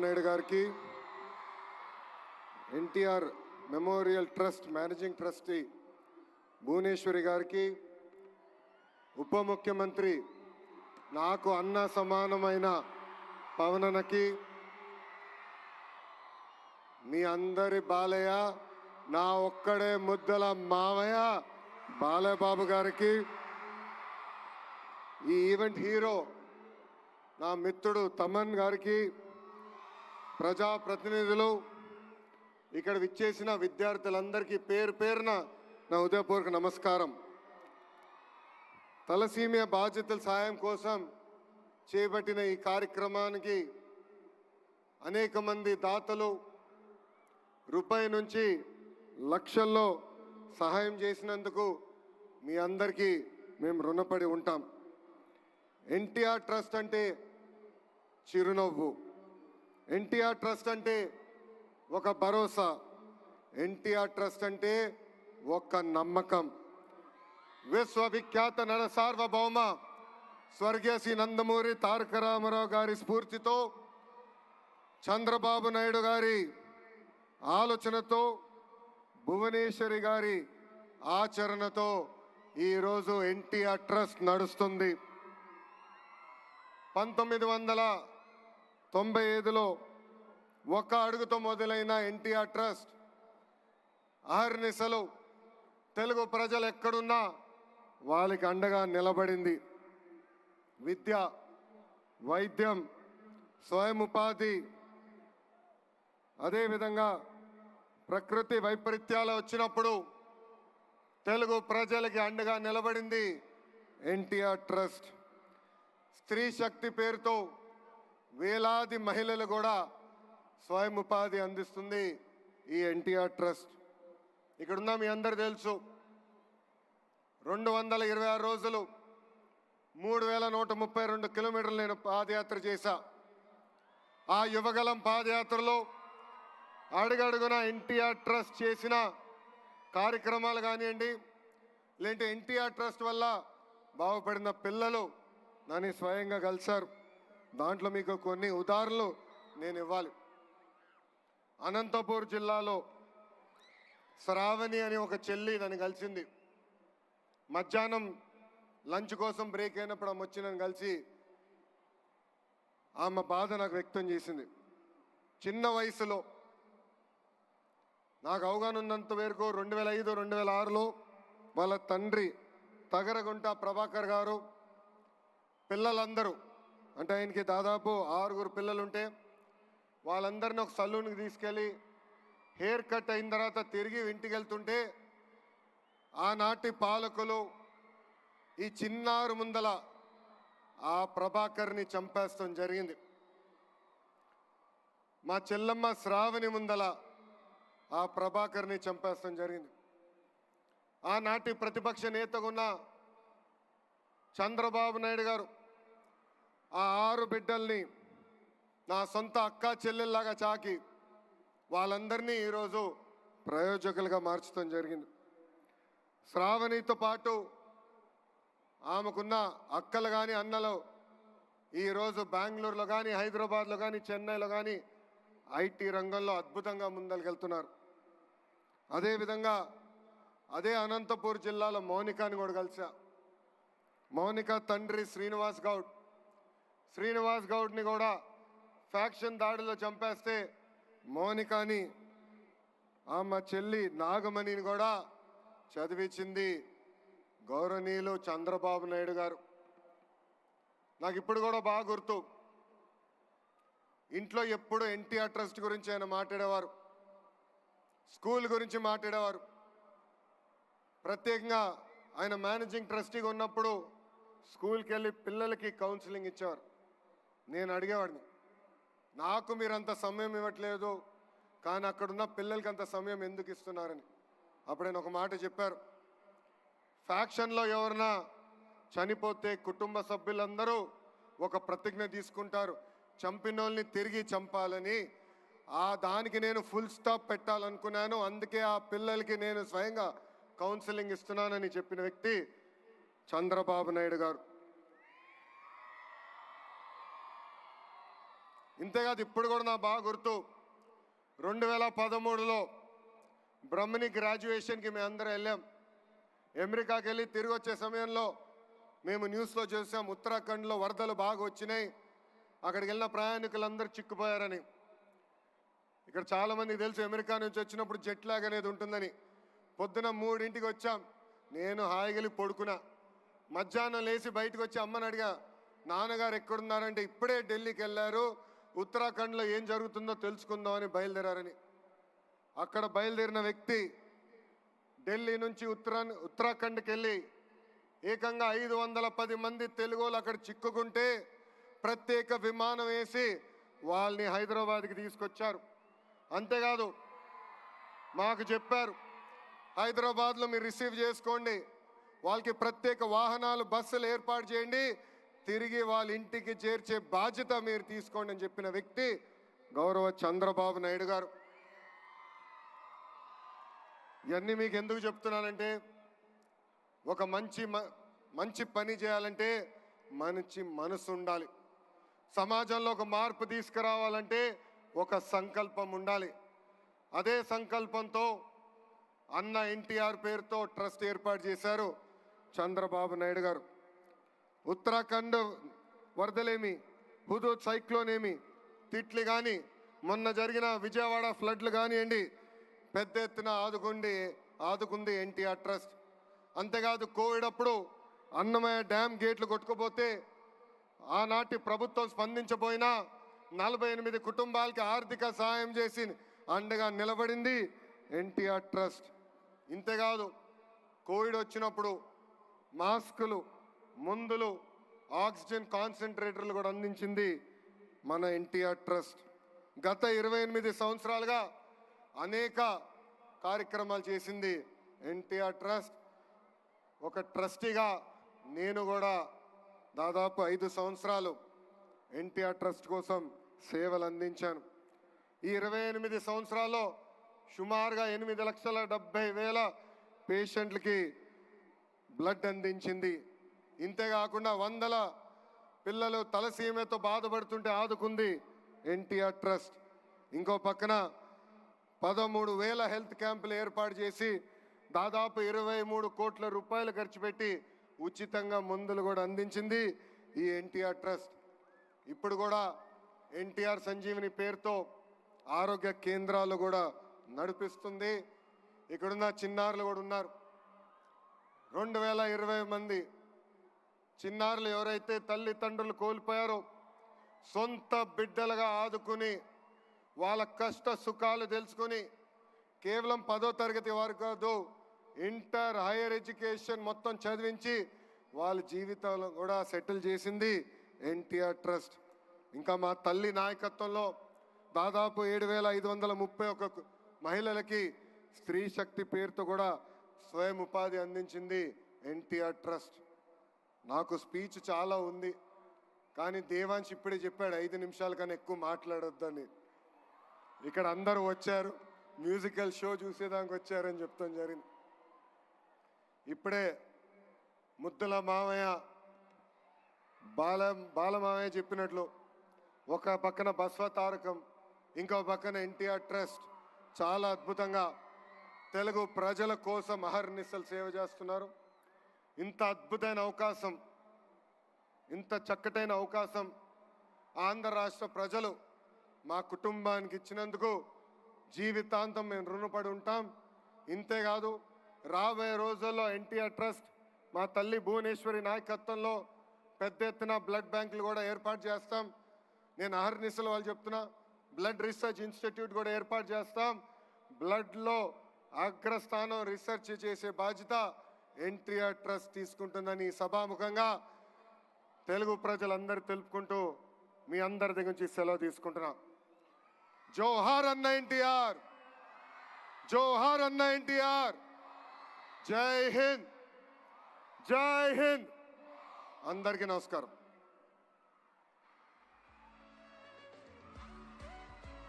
నాయుడు గారికి, NTR memorial trust managing trustee Bhuvaneshwari గారికి, ఉప ముఖ్యమంత్రి నాకు అన్న సమానమైన పవనన్నకి, మీ అందరి బాలయ్య, నా ఒక్కడే ముద్దల మావయ్య బాలయ్య బాబు గారికి, ఈ ఈవెంట్ హీరో నా మిత్రుడు తమన్ గారికి, ప్రజాప్రతినిధులు, ఇక్కడ విచ్చేసిన విద్యార్థులందరికీ పేరు పేరున నా హృదయపూర్వక నమస్కారం. తలసీమియా బాధ్యతల సాయం కోసం చేపట్టిన ఈ కార్యక్రమానికి అనేక మంది దాతలు రూపాయి నుంచి లక్షల్లో సహాయం చేసినందుకు మీ అందరికీ మేము రుణపడి ఉంటాం. ఎన్టీఆర్ ట్రస్ట్ అంటే చిరునవ్వు, ఎన్టీఆర్ ట్రస్ట్ అంటే ఒక భరోసా, ఎన్టీఆర్ ట్రస్ట్ అంటే ఒక నమ్మకం. విశ్వవిఖ్యాత నర సార్వభౌమ స్వర్గీయ శ్రీ నందమూరి తారక రామారావు గారి స్ఫూర్తితో, చంద్రబాబు నాయుడు గారి ఆలోచనతో, భువనేశ్వరి గారి ఆచరణతో ఈరోజు ఎన్టీఆర్ ట్రస్ట్ నడుస్తుంది. 1995లో ఒక అడుగుతో మొదలైన ఎన్టీఆర్ ట్రస్ట్ అహర్నిశలు తెలుగు ప్రజలు ఎక్కడున్నా వాళ్ళకి అండగా నిలబడింది. విద్య, వైద్యం, స్వయం ఉపాధి, అదేవిధంగా ప్రకృతి వైపరీత్యాలు వచ్చినప్పుడు తెలుగు ప్రజలకి అండగా నిలబడింది ఎన్టీఆర్ ట్రస్ట్. స్త్రీ శక్తి పేరుతో వేలాది మహిళలు కూడా స్వయం ఉపాధి అందిస్తుంది ఈ ఎన్టీఆర్ ట్రస్ట్. ఇక్కడున్న మీ అందరు తెలుసు, 226 రోజులు 3132 కిలోమీటర్లు నేను పాదయాత్ర చేశా. ఆ యువగలం పాదయాత్రలో అడుగడుగున ఎన్టీఆర్ ట్రస్ట్ చేసిన కార్యక్రమాలు కానివ్వండి, లేదంటే ఎన్టీఆర్ ట్రస్ట్ వల్ల బాగుపడిన పిల్లలు నన్ను స్వయంగా కలిశారు. దాంట్లో మీకు కొన్ని ఉదాహరణలు నేను ఇవ్వాలి. అనంతపూర్ జిల్లాలో శ్రావణి అని ఒక చెల్లి నన్ను కలిసింది. మధ్యాహ్నం లంచ్ కోసం బ్రేక్ అయినప్పుడు ఆమె వచ్చి నన్ను కలిసి ఆమె బాధ నాకు వ్యక్తం చేసింది. చిన్న వయసులో నాకు అవగాహన ఉన్నంత వరకు 2005, 2006లో వాళ్ళ తండ్రి తగరగుంట ప్రభాకర్ గారు పిల్లలందరూ, అంటే ఆయనకి దాదాపు 6 పిల్లలుంటే వాళ్ళందరినీ ఒక సలూన్కి తీసుకెళ్ళి హెయిర్ కట్ అయిన తర్వాత తిరిగి ఇంటికి వెళ్తుంటే ఆనాటి పాలకులు ఈ చిన్నారు ముందల ఆ ప్రభాకర్ని చంపేస్తాం జరిగింది. మా చెల్లమ్మ శ్రావణి ముందల ఆ ప్రభాకర్ని చంపేస్తాం జరిగింది. ఆనాటి ప్రతిపక్ష నేతగా ఉన్న చంద్రబాబు నాయుడు గారు ఆ 6 బిడ్డల్ని నా సొంత అక్క చెల్లెల్లాగా చాకి వాళ్ళందరినీ ఈరోజు ప్రయోజకులుగా మార్చడం జరిగింది. శ్రావణితో పాటు ఆమెకున్న అక్కలు కానీ అన్నలు ఈరోజు బెంగళూరులో కానీ, హైదరాబాద్లో కానీ, చెన్నైలో కానీ ఐటీ రంగంలో అద్భుతంగా ముందరికెళ్తున్నారు. అదేవిధంగా అదే అనంతపూర్ జిల్లాలో మౌనికాని కూడా కలిసా. మౌనిక తండ్రి శ్రీనివాస్ గౌడ్ని కూడా ఫ్యాక్షన్ దాడిలో చంపేస్తే మౌనికాని ఆమె చెల్లి నాగమణిని కూడా చదివించింది గౌరవనీయులు చంద్రబాబు నాయుడు గారు. నాకు ఇప్పుడు కూడా బాగా గుర్తు, ఇంట్లో ఎప్పుడు ఎన్టీఆర్ ట్రస్ట్ గురించి ఆయన మాట్లాడేవారు, స్కూల్ గురించి మాట్లాడేవారు. ప్రత్యేకంగా ఆయన మేనేజింగ్ ట్రస్టీగా ఉన్నప్పుడు స్కూల్కి వెళ్ళి పిల్లలకి కౌన్సిలింగ్ ఇచ్చేవారు. నేను అడిగేవాడిని, నాకు మీరు అంత సమయం ఇవ్వట్లేదు కానీ అక్కడున్న పిల్లలకి అంత సమయం ఎందుకు ఇస్తున్నారని. అప్పుడైనా ఒక మాట చెప్పారు, ఫ్యాక్షన్లో ఎవరన్నా చనిపోతే కుటుంబ సభ్యులందరూ ఒక ప్రతిజ్ఞ తీసుకుంటారు, చంపినోళ్ళని తిరిగి చంపాలని. దానికి నేను ఫుల్ స్టాప్ పెట్టాలనుకున్నాను, అందుకే ఆ పిల్లలకి నేను స్వయంగా కౌన్సిలింగ్ ఇస్తున్నానని చెప్పిన వ్యక్తి చంద్రబాబు నాయుడు గారు. ఇంతేకాదు ఇప్పుడు కూడా నాకు బాగా గుర్తు 2013లో బ్రహ్మణి గ్రాడ్యుయేషన్కి మేము అందరం వెళ్ళాం. అమెరికాకి వెళ్ళి తిరిగి వచ్చే సమయంలో మేము న్యూస్లో చూసాం ఉత్తరాఖండ్లో వరదలు బాగా వచ్చినాయి, అక్కడికి వెళ్ళిన ప్రయాణికులందరూ చిక్కుపోయారని. ఇక్కడ చాలామందికి తెలుసు అమెరికా నుంచి వచ్చినప్పుడు జెట్ లాగ్ అనేది ఉంటుందని. పొద్దున 3ంటికి వచ్చాం, నేను హాయిగలి పడుకున్నా. మధ్యాహ్నం లేచి బయటకు వచ్చి అమ్మని అడిగా, నాన్నగారు ఎక్కడున్నారంటే ఇప్పుడే ఢిల్లీకి వెళ్ళారు, ఉత్తరాఖండ్లో ఏం జరుగుతుందో తెలుసుకుందామని బయలుదేరారని. అక్కడ బయలుదేరిన వ్యక్తి ఢిల్లీ నుంచి ఉత్తరాఖండ్కి వెళ్ళి ఏకంగా 510 మంది తెలుగులు అక్కడ చిక్కుకుంటే ప్రత్యేక విమానం వేసి వాళ్ళని హైదరాబాద్కి తీసుకొచ్చారు. అంతేకాదు మాకు చెప్పారు, హైదరాబాద్లో మీరు రిసీవ్ చేసుకోండి, వాళ్ళకి ప్రత్యేక వాహనాలు బస్సులు ఏర్పాటు చేయండి, తిరిగి వాళ్ళ ఇంటికి చేర్చే బాధ్యత మీరు తీసుకోండి అని చెప్పిన వ్యక్తి గౌరవ చంద్రబాబు నాయుడు గారు. ఇవన్నీ మీకు ఎందుకు చెప్తున్నానంటే, ఒక మంచి పని చేయాలంటే మంచి మనసు ఉండాలి. సమాజంలో ఒక మార్పు తీసుకురావాలంటే ఒక సంకల్పం ఉండాలి. అదే సంకల్పంతో అన్న ఎన్టీఆర్ పేరుతో ట్రస్ట్ ఏర్పాటు చేశారు చంద్రబాబు నాయుడు గారు. ఉత్తరాఖండ్ వరదలేమి, హుదూద్ సైక్లోన్ ఏమి, తిట్లి కానీ, మొన్న జరిగిన విజయవాడ ఫ్లడ్లు కానివ్వండి, పెద్ద ఎత్తున ఆదుకుంది ఎన్టీఆర్ ట్రస్ట్. అంతేకాదు కోవిడ్ అప్పుడు అన్నమయ్య డ్యామ్ గేట్లు కొట్టుకుపోతే ఆనాటి ప్రభుత్వం స్పందించబోయినా 48 కుటుంబాలకి ఆర్థిక సహాయం చేసి అండగా నిలబడింది ఎన్టీఆర్ ట్రస్ట్. ఇంతేకాదు కోవిడ్ వచ్చినప్పుడు మాస్కులు, మందులు, ఆక్సిజన్ కాన్సన్ట్రేటర్లు కూడా అందించింది మన ఎన్టీఆర్ ట్రస్ట్. గత 28 సంవత్సరాలుగా అనేక కార్యక్రమాలు చేసింది ఎన్టీఆర్ ట్రస్ట్. ఒక ట్రస్టీగా నేను కూడా దాదాపు 5 సంవత్సరాలు ఎన్టీఆర్ ట్రస్ట్ కోసం సేవలు అందించాను. ఈ 28 సంవత్సరాల్లో సుమారుగా 8,70,000 పేషెంట్లకి బ్లడ్ అందించింది. ఇంతేకాకుండా 100 పిల్లలు తలసీమతో బాధపడుతుంటే ఆదుకుంది ఎన్టీఆర్ ట్రస్ట్. ఇంకో పక్కన 13,000 హెల్త్ క్యాంపులు ఏర్పాటు చేసి దాదాపు 23 కోట్ల రూపాయలు ఖర్చు పెట్టి ఉచితంగా మందులు కూడా అందించింది ఈ ఎన్టీఆర్ ట్రస్ట్. ఇప్పుడు కూడా ఎన్టీఆర్ సంజీవిని పేరుతో ఆరోగ్య కేంద్రాలు కూడా నడిపిస్తుంది. ఇక్కడున్న చిన్నారులు కూడా ఉన్నారు. 2020 మంది చిన్నారులు ఎవరైతే తల్లిదండ్రులు కోల్పోయారో సొంత బిడ్డలుగా ఆదుకుని వాళ్ళ కష్ట సుఖాలు తెలుసుకొని కేవలం 10వ తరగతి వరకు కాదు, ఇంటర్, హైయర్ ఎడ్యుకేషన్ మొత్తం చదివించి వాళ్ళ జీవితాలు కూడా సెటిల్ చేసింది ఎన్టీఆర్ ట్రస్ట్. ఇంకా మా తల్లి నాయకత్వంలో దాదాపు 7,531 మహిళలకి స్త్రీ శక్తి పేరుతో కూడా స్వయం ఉపాధి అందించింది ఎన్టీఆర్ ట్రస్ట్. నాకు స్పీచ్ చాలా ఉంది, కానీ దేవాంశ్ ఇప్పుడే చెప్పాడు 5 నిమిషాల కన్నా ఎక్కువ మాట్లాడొద్దని. ఇక్కడ అందరూ వచ్చారు, మ్యూజికల్ షో చూసేదానికి వచ్చారని చెప్తాం జరిగింది. ఇప్పుడే ముద్దుల మామయ్య, బాలమామయ్య చెప్పినట్లు ఒక పక్కన బస్వ తారకం, ఇంకో పక్కన ఎన్టీఆర్ ట్రస్ట్ చాలా అద్భుతంగా తెలుగు ప్రజల కోసం అహర్నిశలు సేవ చేస్తున్నారు. ఇంత అద్భుతమైన అవకాశం, ఇంత చక్కటైన అవకాశం ఆంధ్ర రాష్ట్ర ప్రజలు మా కుటుంబానికి ఇచ్చినందుకు జీవితాంతం మేము రుణపడి ఉంటాం. ఇంతేకాదు రాబోయే రోజుల్లో ఎన్టీఆర్ ట్రస్ట్ మా తల్లి భువనేశ్వరి నాయకత్వంలో పెద్ద ఎత్తున బ్లడ్ బ్యాంకులు కూడా ఏర్పాటు చేస్తాం. నేను అహర్నిశలు వాళ్ళు చెప్తున్నా, బ్లడ్ రీసెర్చ్ ఇన్స్టిట్యూట్ కూడా ఏర్పాటు చేస్తాం. బ్లడ్లో అగ్రస్థానం రీసెర్చ్ చేసే బాధ్యత ఎన్టీఆర్ ట్రస్ట్ తీసుకుంటుందని సభాముఖంగా తెలుగు ప్రజలందరూ తెలుపుకుంటూ మీ అందరి దగ్గర నుంచి సెలవు తీసుకుంటున్నా. జోహార్ అన్న ఎన్టీఆర్, జోహార్ అన్న ఎన్టీఆర్. జై హింద్, జై హింద్. అందరికీ నమస్కారం.